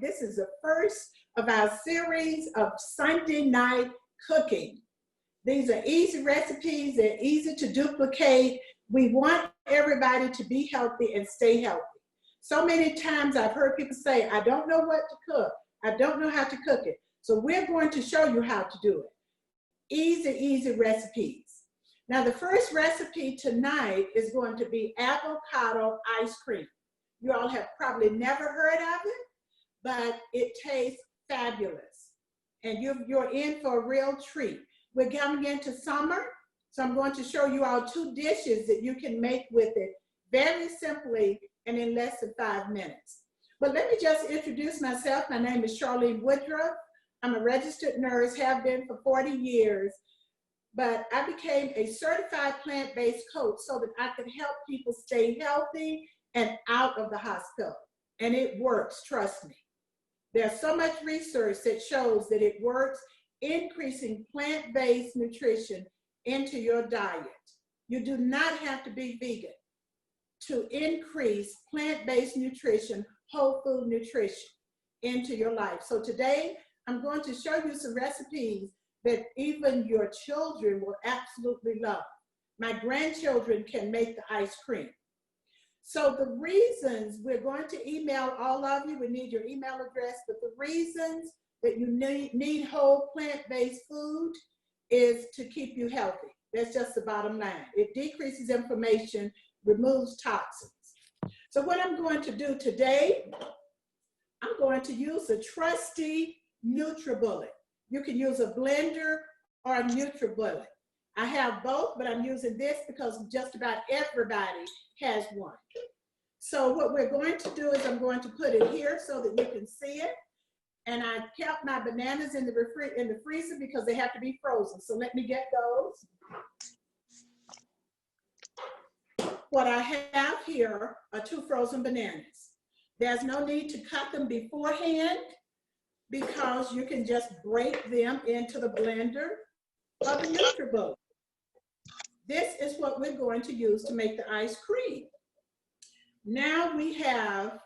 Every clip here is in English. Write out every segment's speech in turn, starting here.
This is the first of our series of Sunday night cooking. These are easy recipes, they're easy to duplicate. We want everybody to be healthy and stay healthy. So many times I've heard people say, I don't know what to cook. I don't know how to cook it. So we're going to show you how to do it. Easy, easy recipes. Now the first recipe tonight is going to be avocado ice cream. You all have probably never heard of it, but it tastes fabulous. And you're in for a real treat. We're coming into summer, so I'm going to show you all 2 dishes that you can make with it very simply and in less than 5 minutes. But let me just introduce myself. My name is Charlene Woodruff. I'm a registered nurse, have been for 40 years, but I became a certified plant-based coach so that I could help people stay healthy and out of the hospital. And it works, trust me. There's so much research that shows that it works, increasing plant-based nutrition into your diet. You do not have to be vegan to increase plant-based nutrition, whole food nutrition into your life. So today, I'm going to show you some recipes that even your children will absolutely love. My grandchildren can make the ice cream. So the reasons, we're going to email all of you, we need your email address, but the reasons that you need whole plant-based food is to keep you healthy. That's just the bottom line. It decreases inflammation, removes toxins. So what I'm going to do today, I'm going to use a trusty NutriBullet. You can use a blender or a NutriBullet. I have both, but I'm using this because just about everybody has one. So what we're going to do is I'm going to put it here so that you can see it. And I kept my bananas in the freezer because they have to be frozen. So let me get those. What I have here are 2 frozen bananas. There's no need to cut them beforehand because you can just break them into the blender of the NutriBullet. This is what we're going to use to make the ice cream. Now we have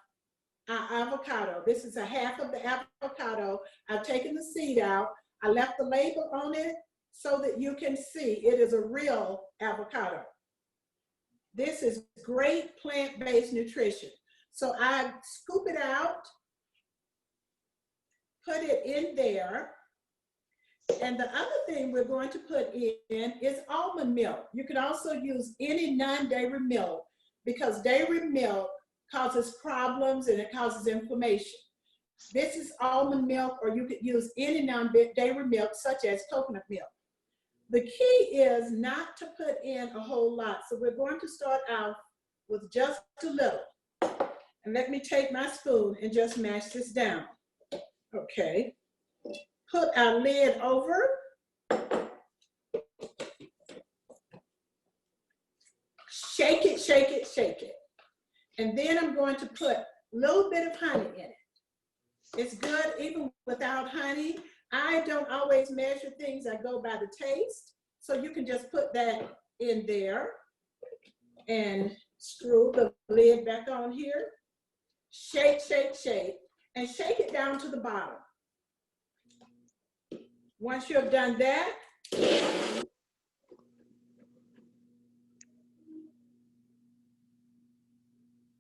our avocado. This is a half of the avocado. I've taken the seed out. I left the label on it so that you can see it is a real avocado. This is great plant-based nutrition. So I scoop it out, put it in there. And the other thing we're going to put in is almond milk. You can also use any non-dairy milk because dairy milk causes problems and it causes inflammation. This is almond milk, or you could use any non-dairy milk such as coconut milk. The key is not to put in a whole lot. So we're going to start out with just a little. And let me take my spoon and just mash this down. Okay. Put our lid over. Shake it, shake it, shake it. And then I'm going to put a little bit of honey in it. It's good even without honey. I don't always measure things. I go by the taste. So you can just put that in there and screw the lid back on here. Shake, shake, shake, and shake it down to the bottom. Once you have done that,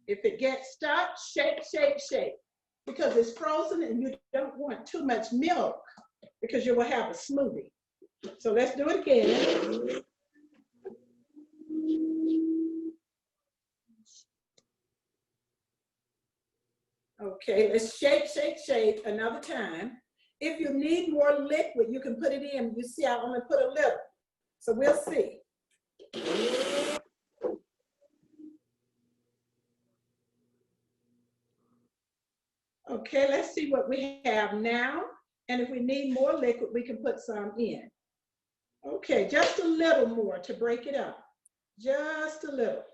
if it gets stuck, shake, shake, shake, because it's frozen and you don't want too much milk because you will have a smoothie. So let's do it again. Okay, let's shake, shake, shake another time. If you need more liquid, you can put it in. You see, I only put a little. So we'll see. Okay, let's see what we have now. And if we need more liquid, we can put some in. Okay, just a little more to break it up. Just a little.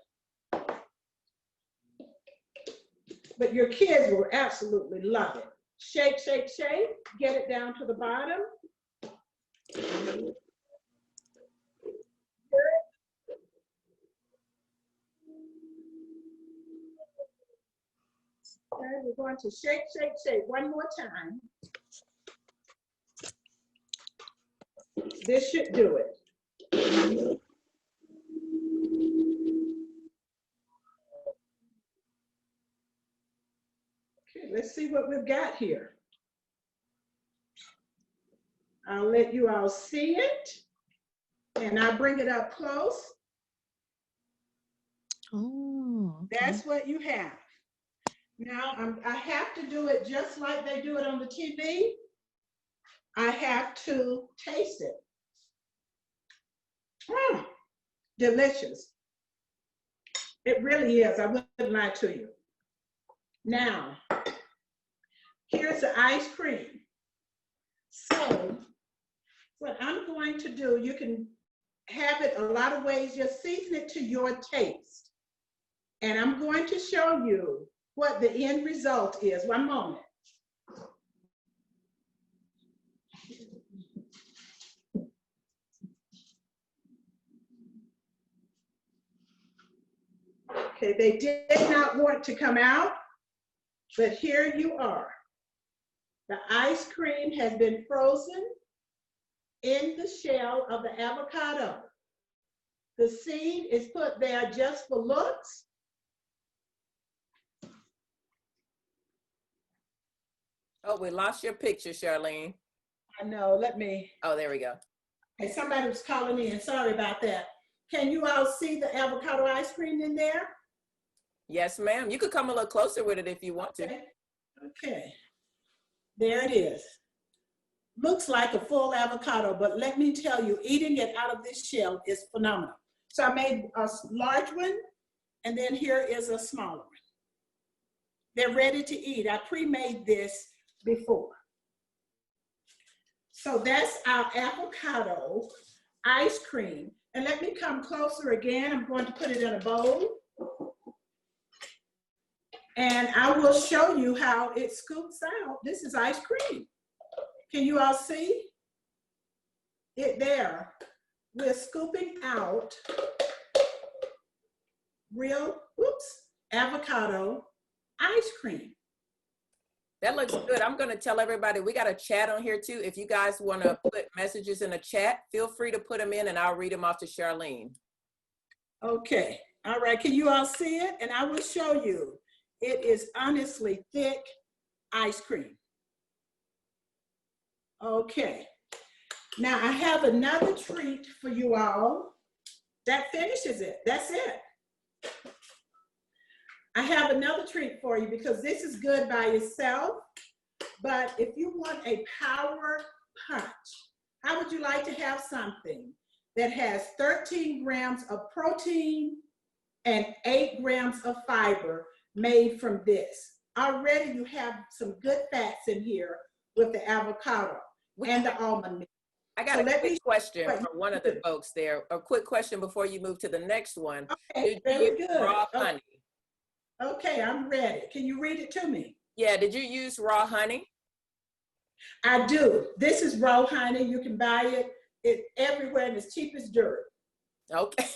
But your kids will absolutely love it. Shake, shake, shake. Get it down to the bottom. Okay, we'll we're going to shake, shake, shake one more time. This should do it. Okay, let's see what we've got here. I'll let you all see it, and I'll bring it up close. Oh, okay. That's what you have. Now, I have to do it just like they do it on the TV. I have to taste it. Delicious. It really is. I wouldn't lie to you. Now, here's the ice cream. So, what I'm going to do, you can have it a lot of ways. Just season it to your taste. And I'm going to show you what the end result is. One moment. Okay, they did not want to come out, but here you are. The ice cream has been frozen in the shell of the avocado. The seed is put there just for looks. Oh, we lost your picture, Charlene. I know, let me. Oh, there we go. Hey, somebody was calling in, sorry about that. Can you all see the avocado ice cream in there? Yes, ma'am. You could come a little closer with it if you want to. Okay, there it is. Looks like a full avocado, but let me tell you, eating it out of this shell is phenomenal. So I made a large one, and then here is a smaller one. They're ready to eat. I pre-made this before. So that's our avocado ice cream. And let me come closer again. I'm going to put it in a bowl. And I will show you how it scoops out. This is ice cream. Can you all see it there? We're scooping out real, avocado ice cream. That looks good. I'm going to tell everybody, we got a chat on here too. If you guys want to put messages in the chat, feel free to put them in and I'll read them off to Charlene. Okay, all right, can you all see it? And I will show you. It is honestly thick ice cream. Okay, now I have another treat for you all. That finishes it, that's it. I have another treat for you because this is good by itself, but if you want a power punch, how would you like to have something that has 13 grams of protein and 8 grams of fiber made from this? Already you have some good fats in here with the avocado and the almond milk. I got a quick question for one of the folks there. A quick question before you move to the next one. Okay, Did very you use good. raw honey? Okay, I'm ready. Can you read it to me? Yeah, did you use raw honey? I do. This is raw honey. You can buy it everywhere and it's cheap as dirt. Okay.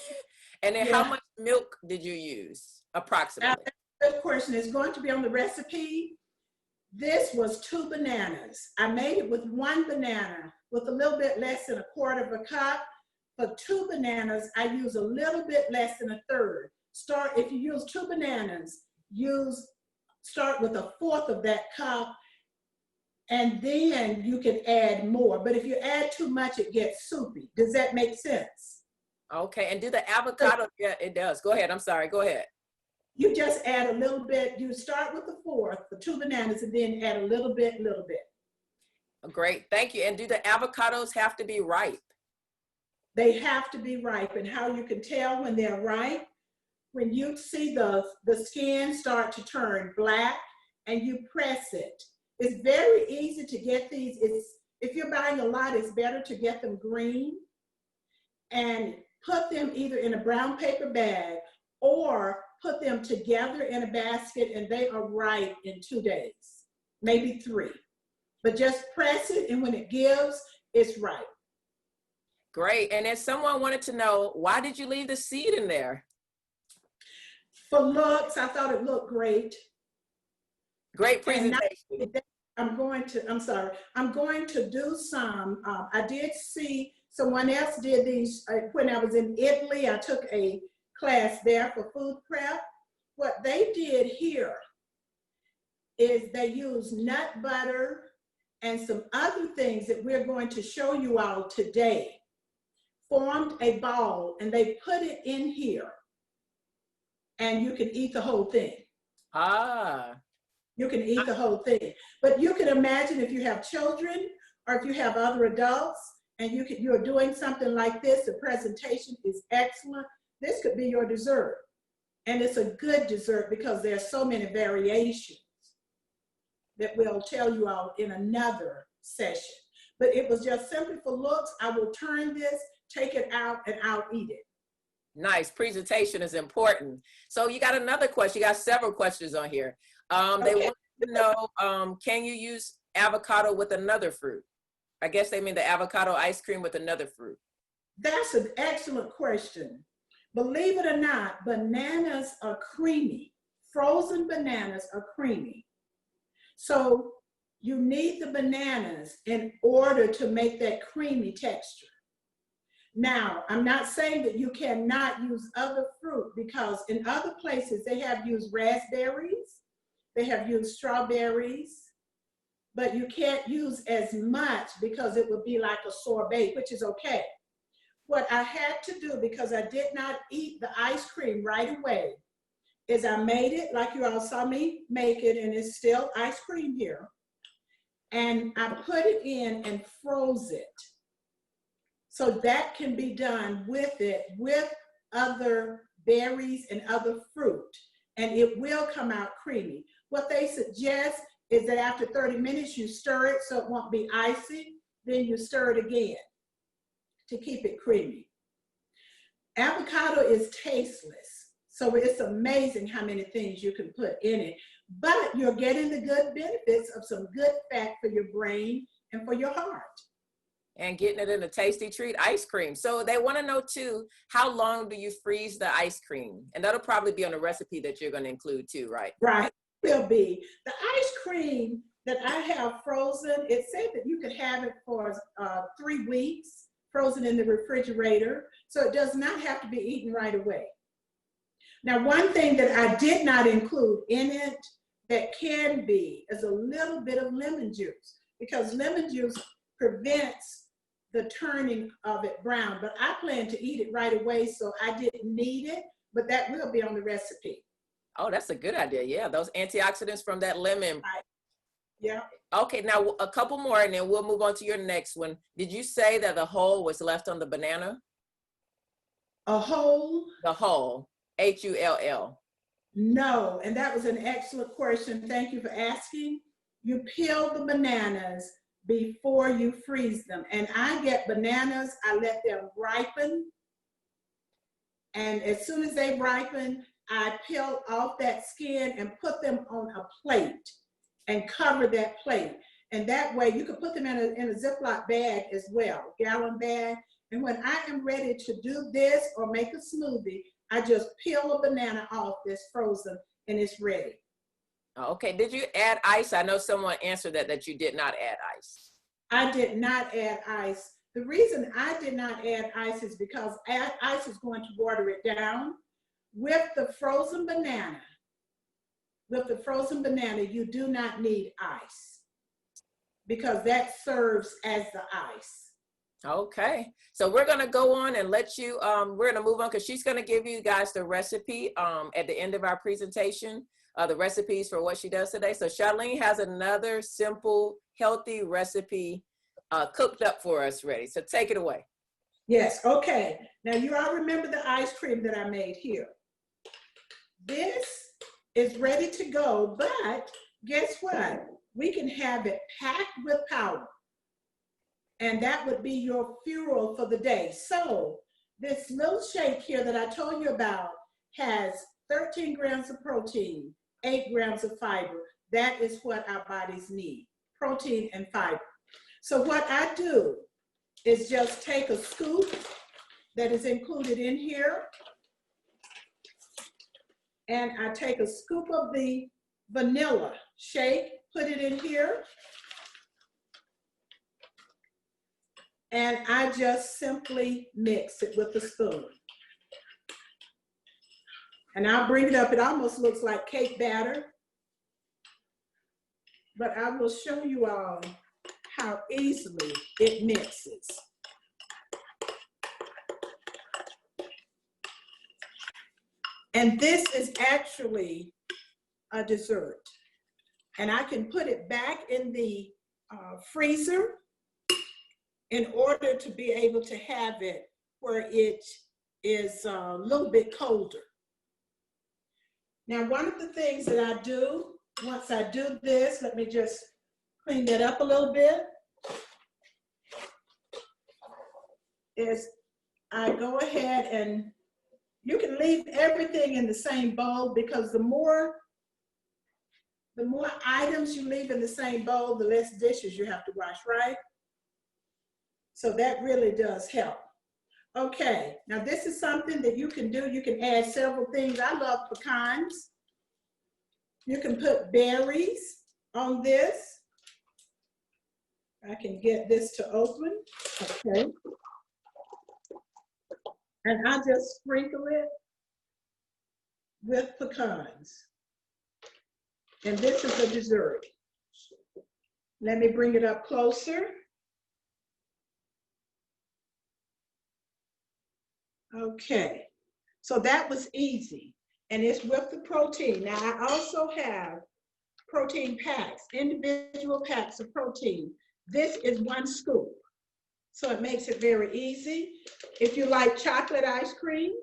And then how much milk did you use approximately? Good question. It's going to be on the recipe. This was 2 bananas. I made it with 1 banana with a little bit less than 1/4 of a cup. For 2 bananas, I use a little bit less than 1/3. If you use 2 bananas, start with 1/4 of that cup, and then you can add more. But if you add too much, it gets soupy. Does that make sense? Okay, and do the avocado, yeah, it does. Go ahead, I'm sorry, go ahead. You just add a little bit. You start with 1/4 for 2 bananas and then add a little bit. Great, thank you. And do the avocados have to be ripe? They have to be ripe. And how you can tell when they're ripe, when you see the skin start to turn black and you press it. It's very easy to get these. If you're buying a lot, it's better to get them green and put them either in a brown paper bag or put them together in a basket, and they are ripe in 2 days, maybe 3. But just press it, and when it gives, it's ripe. Great, and if someone wanted to know, why did you leave the seed in there? For looks, I thought it looked great. Great And not presentation. only that, I'm going to do some, I did see someone else did these when I was in Italy. I took a class there for food prep. What they did here is they used nut butter and some other things that we're going to show you all today, formed a ball, and they put it in here, and you can eat the whole thing. Ah. You can eat the whole thing. But you can imagine if you have children or if you have other adults and you're doing something like this, the presentation is excellent. This could be your dessert. And it's a good dessert because there's so many variations that we'll tell you all in another session. But it was just simply for looks. I will turn this, take it out, and I'll eat it. Nice. Presentation is important. So you got another question. You got several questions on here. They Okay. want to know, can you use avocado with another fruit? I guess they mean the avocado ice cream with another fruit. That's an excellent question. Believe it or not, bananas are creamy. Frozen bananas are creamy. So you need the bananas in order to make that creamy texture. Now, I'm not saying that you cannot use other fruit because in other places they have used raspberries, they have used strawberries, but you can't use as much because it would be like a sorbet, which is okay. What I had to do, because I did not eat the ice cream right away, is I made it like you all saw me make it, and it's still ice cream here. And I put it in and froze it. So that can be done with it, with other berries and other fruit, and it will come out creamy. What they suggest is that after 30 minutes, you stir it so it won't be icy, then you stir it again to keep it creamy. Avocado is tasteless, so it's amazing how many things you can put in it, but you're getting the good benefits of some good fat for your brain and for your heart. And getting it in a tasty treat, ice cream. So they want to know too, how long do you freeze the ice cream? And that'll probably be on the recipe that you're going to include too, right? Right, will be. The ice cream that I have frozen, it said that you could have it for 3 weeks, frozen in the refrigerator. So it does not have to be eaten right away. Now, one thing that I did not include in it that can be is a little bit of lemon juice, because lemon juice prevents the turning of it brown, but I plan to eat it right away, so I didn't need it, but that will be on the recipe. Oh, that's a good idea. Yeah, those antioxidants from that lemon. Right. Yeah. Okay, now a couple more and then we'll move on to your next one. Did you say that the hull was left on the banana? A whole? The hull, H-U-L-L. No, and that was an excellent question. Thank you for asking. You peel the bananas before you freeze them. And I get bananas, I let them ripen. And as soon as they ripen, I peel off that skin and put them on a plate and cover that plate. And that way you can put them in a Ziploc bag as well, gallon bag. And when I am ready to do this or make a smoothie, I just peel a banana off that's frozen and it's ready. Okay, did you add ice? I know someone answered that you did not add ice. I did not add ice. The reason I did not add ice is because ice is going to water it down. With the frozen banana, you do not need ice because that serves as the ice. Okay, so we're gonna go on and let you, we're gonna move on because she's gonna give you guys the recipe at the end of our presentation, the recipes for what she does today. So Charlene has another simple, healthy recipe cooked up for us ready. So take it away. Yes, okay. Now you all remember the ice cream that I made here. This is ready to go, but guess what? We can have it packed with powder. And that would be your fuel for the day. So this little shake here that I told you about has 13 grams of protein, 8 grams of fiber. That is what our bodies need, protein and fiber. So what I do is just take a scoop that is included in here, and I take a scoop of the vanilla. Shake, put it in here. And I just simply mix it with a spoon. And I'll bring it up. It almost looks like cake batter. But I will show you all how easily it mixes. And this is actually a dessert. And I can put it back in the freezer in order to be able to have it where it is a little bit colder. Now, one of the things that I do, once I do this, let me just clean that up a little bit, is I go ahead and you can leave everything in the same bowl, because the more items you leave in the same bowl, the less dishes you have to wash, right? So that really does help. Okay, now this is something that you can do. You can add several things. I love pecans. You can put berries on this. I can get this to open, okay. And I just sprinkle it with pecans. And this is a dessert. Let me bring it up closer. Okay, so that was easy, and it's with the protein. Now I also have protein packs, individual packs of protein. This is 1 scoop, so it makes it very easy. If you like chocolate ice cream,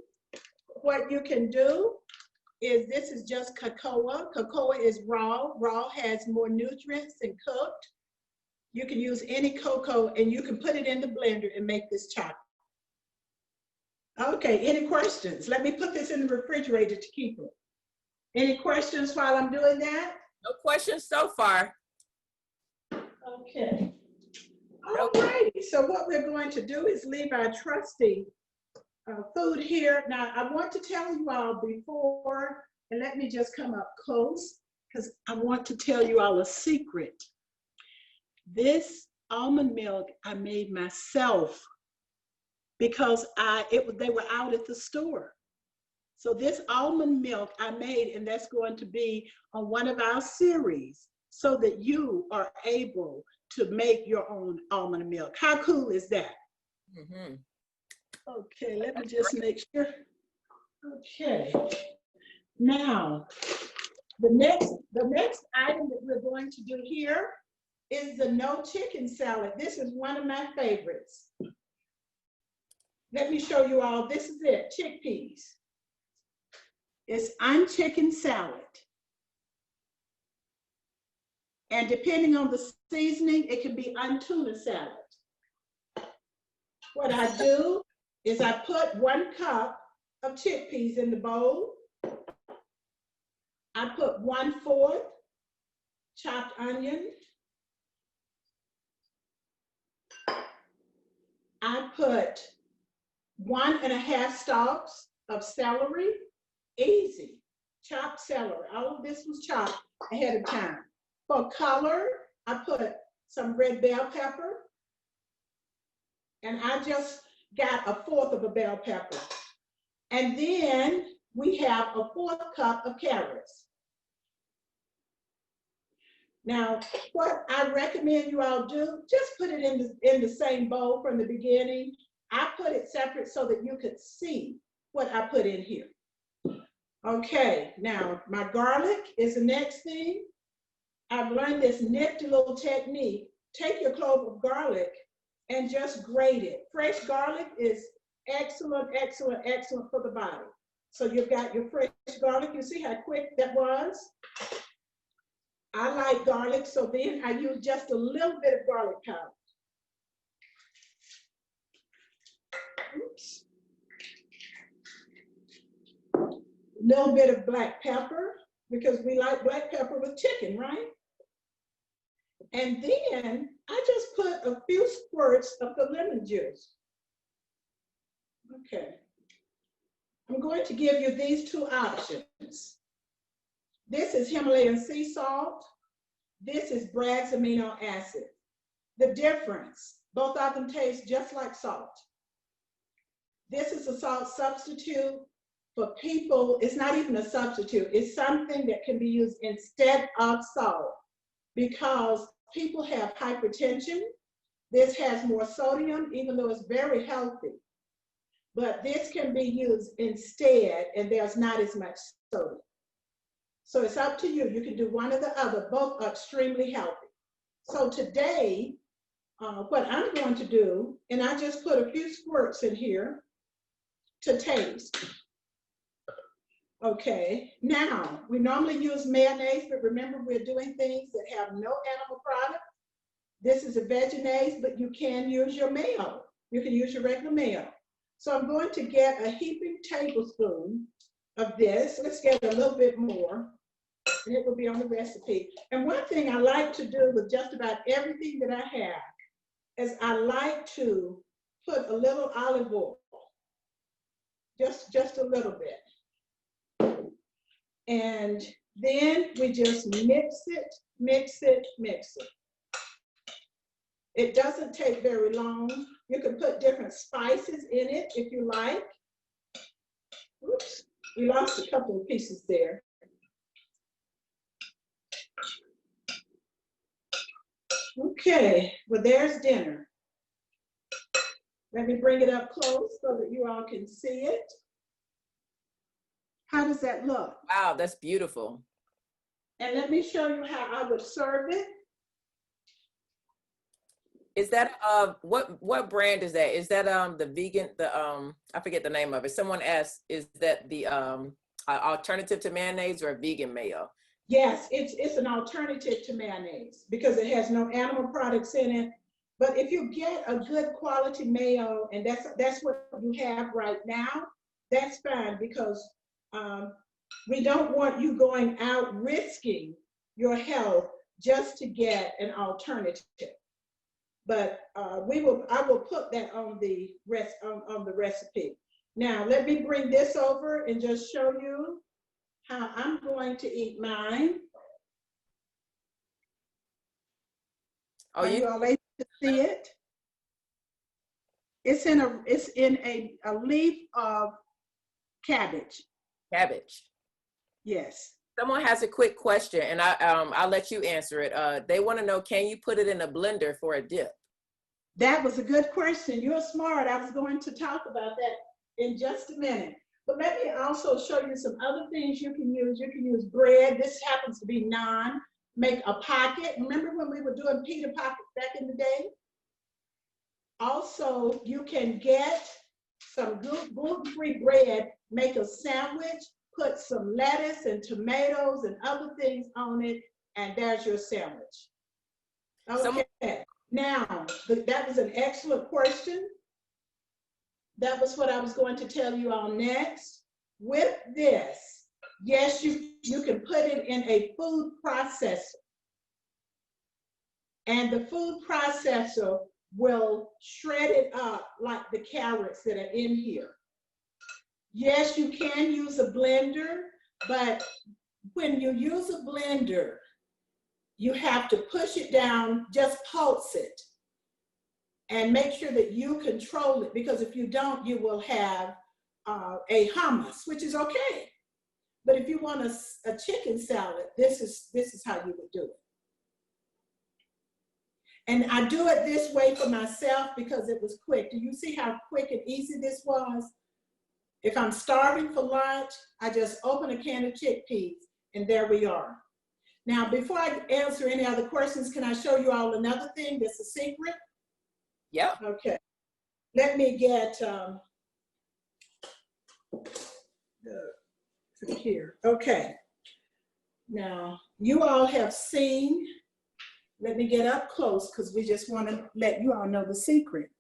what you can do is, this is just cocoa. Cocoa is raw. Raw has more nutrients than cooked. You can use any cocoa and you can put it in the blender and make this chocolate. Okay, any questions? Let me put this in the refrigerator to keep it. Any questions while I'm doing that? No questions so far. Okay. All righty, so what we're going to do is leave our trusty food here. Now, I want to tell you all before, and let me just come up close, because I want to tell you all a secret. This almond milk I made myself, because they were out at the store. So this almond milk I made, and that's going to be on one of our series, so that you are able to make your own almond milk. How cool is that? Mm-hmm. Okay, let me just make sure. Okay. Now, the next item that we're going to do here is the no chicken salad. This is one of my favorites. Let me show you all. This is it, chickpeas. It's unchickened salad. And depending on the seasoning, it can be untuna salad. What I do is I put 1 cup of chickpeas in the bowl. I put 1/4 chopped onion. I put 1½ stalks of celery. Easy, chopped celery. All of this was chopped ahead of time. For color, I put some red bell pepper, and I just got 1/4 of a bell pepper. And then we have 1/4 cup of carrots. Now, what I recommend you all do, just put it in the same bowl from the beginning. I put it separate so that you could see what I put in here. Okay, now my garlic is the next thing. I've learned this nifty little technique. Take your clove of garlic and just grate it. Fresh garlic is excellent, excellent, excellent for the body. So you've got your fresh garlic. You see how quick that was? I like garlic, so then I use just a little bit of garlic powder. Oops. A little bit of black pepper, because we like black pepper with chicken, right? And then I just put a few squirts of the lemon juice. Okay. I'm going to give you these 2 options. This is Himalayan sea salt. This is Bragg's amino acid. The difference, both of them taste just like salt. This is a salt substitute for people. It's not even a substitute. It's something that can be used instead of salt because people have hypertension. This has more sodium, even though it's very healthy. But this can be used instead, and there's not as much sodium. So it's up to you. You can do one or the other. Both are extremely healthy. So today, what I'm going to do, and I just put a few squirts in here to taste. Okay, now, we normally use mayonnaise, but remember we're doing things that have no animal product. This is a vegenaise, but you can use your mayo. You can use your regular mayo. So I'm going to get a heaping tablespoon of this. Let's get a little bit more, and it will be on the recipe. And one thing I like to do with just about everything that I have is I like to put a little olive oil, just a little bit. And then we just mix it, mix it, mix it. It doesn't take very long. You can put different spices in it if you like. Oops, we lost a couple of pieces there. Okay, well, there's dinner. Let me bring it up close so that you all can see it. How does that look? Wow, that's beautiful. And let me show you how I would serve it. Is that what brand is that? Is that the vegan, I forget the name of it. Someone asked, is that the alternative to mayonnaise or a vegan mayo? Yes, it's an alternative to mayonnaise because it has no animal products in it. But if you get a good quality mayo, and that's what you have right now, that's fine because we don't want you going out risking your health just to get an alternative. But I will put that on the recipe. Now let me bring this over and just show you how I'm going to eat mine. Oh, are you all able to see it? It's in a leaf of cabbage. Cabbage. Yes. Someone has a quick question, and I'll let you answer it. They want to know, can you put it in a blender for a dip? That was a good question. You're smart. I was going to talk about that in just a minute. But let me also show you some other things you can use. You can use bread. This happens to be naan. Make a pocket. Remember when we were doing pita pockets back in the day? Also, you can get some gluten-free bread, make a sandwich, put some lettuce and tomatoes and other things on it, and there's your sandwich. Okay, now, that was an excellent question. That was what I was going to tell you all next. With this, yes, you can put it in a food processor. And the food processor will shred it up like the carrots that are in here. Yes, you can use a blender, but when you use a blender, you have to push it down, just pulse it, and make sure that you control it, because if you don't, you will have a hummus, which is okay. But if you want a chicken salad, this is how you would do it. And I do it this way for myself because it was quick. Do you see how quick and easy this was? If I'm starving for lunch, I just open a can of chickpeas, and there we are. Now, before I answer any other questions, can I show you all another thing that's a secret? Yeah. Okay. Let me get here. Okay. Now, you all have seen, let me get up close because we just want to let you all know the secret.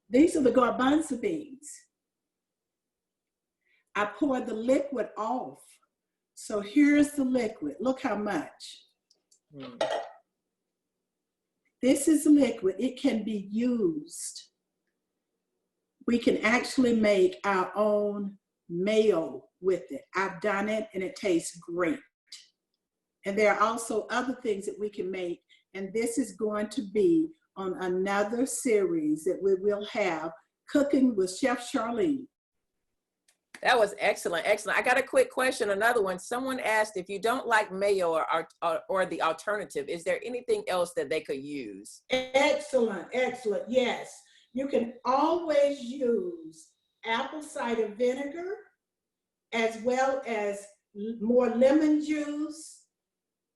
These are the garbanzo beans. I poured the liquid off. So here's the liquid. Look how much. This is liquid. It can be used. We can actually make our own mayo with it. I've done it and it tastes great. And there are also other things that we can make. And this is going to be on another series that we will have, Cooking with Chef Charlene. That was excellent, excellent. I got a quick question, another one. Someone asked if you don't like mayo or the alternative, is there anything else that they could use? Excellent, excellent, yes. You can always use apple cider vinegar as well as more lemon juice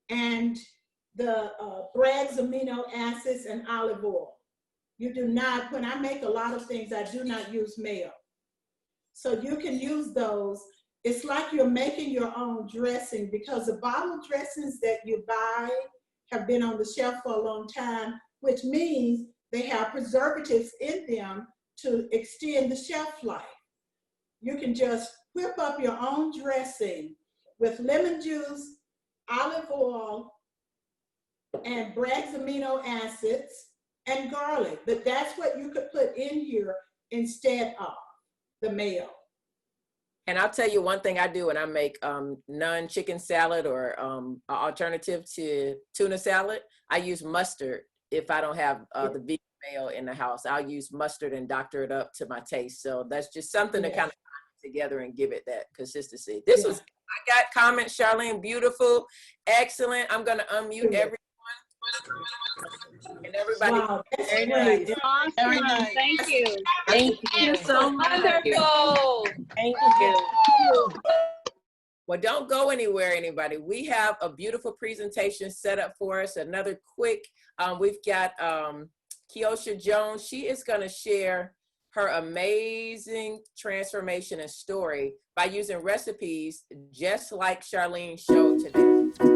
and the Bragg's amino acids and olive oil. You do not, when I make a lot of things, I do not use mayo. So you can use those. It's like you're making your own dressing, because the bottle dressings that you buy have been on the shelf for a long time, which means they have preservatives in them to extend the shelf life. You can just whip up your own dressing with lemon juice, olive oil, and Bragg's amino acids and garlic. But that's what you could put in here instead of the mayo. And I'll tell you one thing I do when I make non-chicken salad or alternative to tuna salad, I use mustard. If I don't have the vegan mayo in the house, I'll use mustard and doctor it up to my taste. So that's just something to kind of put together and give it that consistency. This was, I got comments, Charlene, beautiful, excellent. I'm going to unmute everyone. And everybody. Wow, very nice. Awesome. Very nice. Thank you. Thank you so much. Wonderful. Thank you. Well, don't go anywhere, anybody. We have a beautiful presentation set up for us. Another quick, we've got Keosha Jones. She is going to share her amazing transformation and story by using recipes just like Charlene showed today.